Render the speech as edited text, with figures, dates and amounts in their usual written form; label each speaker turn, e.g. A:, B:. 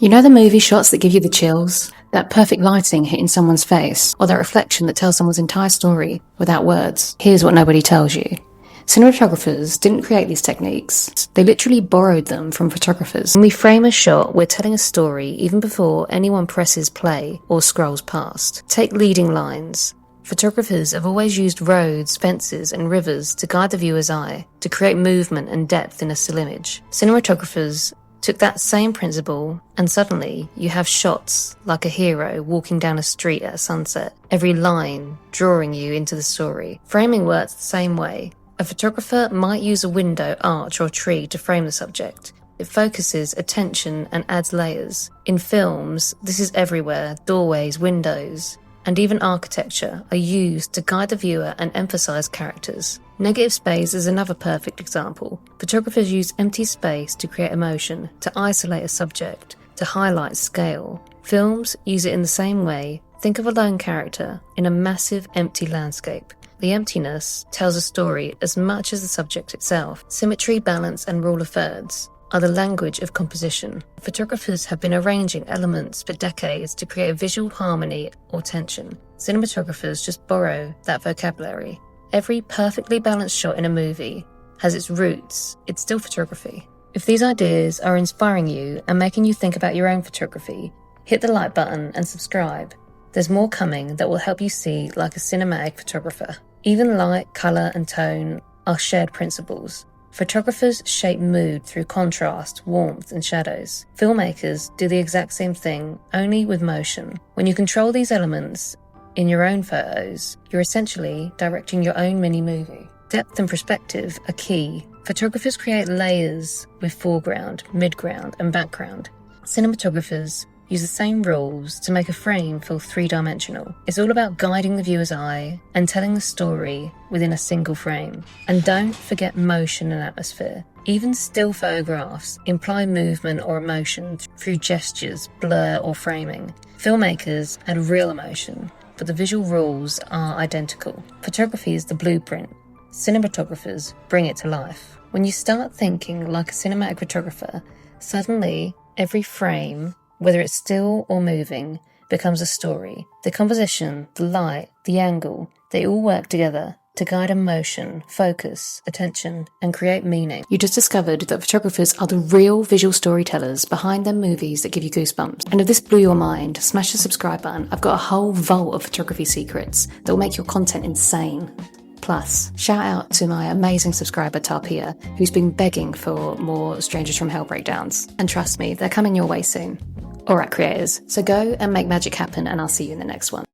A: You know the movie shots that give you the chills? That perfect lighting hitting someone's face, or that reflection that tells someone's entire story without words? Here's what nobody tells you. Cinematographers didn't create these techniques. They literally borrowed them from photographers. When we frame a shot, we're telling a story even before anyone presses play or scrolls past. Take leading lines. Photographers have always used roads, fences, and rivers to guide the viewer's eye, to create movement and depth in a still image. Cinematographers took that same principle, and suddenly you have shots like a hero walking down a street at sunset, every line drawing you into the story. Framing works the same way. A photographer might use a window, arch, or tree to frame the subject. It focuses attention and adds layers. In films, this is everywhere. Doorways, windows, and even architecture are used to guide the viewer and emphasize characters. Negative space is another perfect example. Photographers use empty space to create emotion, to isolate a subject, to highlight scale. Films use it in the same way. Think of a lone character in a massive empty landscape. The emptiness tells a story as much as the subject itself. Symmetry, balance, and rule of thirds are the language of composition. Photographers have been arranging elements for decades to create visual harmony or tension. Cinematographers just borrow that vocabulary. Every perfectly balanced shot in a movie has its roots. It's still photography. If these ideas are inspiring you and making you think about your own photography, hit the like button and subscribe. There's more coming that will help you see like a cinematic photographer. Even light, colour, and tone are shared principles. Photographers shape mood through contrast, warmth, and shadows. Filmmakers do the exact same thing, only with motion. When you control these elements in your own photos, you're essentially directing your own mini-movie. Depth and perspective are key. Photographers create layers with foreground, midground, and background. Cinematographers use the same rules to make a frame feel three-dimensional. It's all about guiding the viewer's eye and telling the story within a single frame. And don't forget motion and atmosphere. Even still photographs imply movement or emotion through gestures, blur, or framing. Filmmakers add real emotion, but the visual rules are identical. Photography is the blueprint. Cinematographers bring it to life. When you start thinking like a cinematic photographer, suddenly every frame, whether it's still or moving, becomes a story. The composition, the light, the angle, they all work together to guide emotion, focus, attention, and create meaning. You just discovered that photographers are the real visual storytellers behind them movies that give you goosebumps. And if this blew your mind, smash the subscribe button. I've got a whole vault of photography secrets that will make your content insane. Plus, shout out to my amazing subscriber Tarpia, who's been begging for more Strangers from Hell breakdowns. And trust me, they're coming your way soon. Alright creators, so go and make magic happen, and I'll see you in the next one.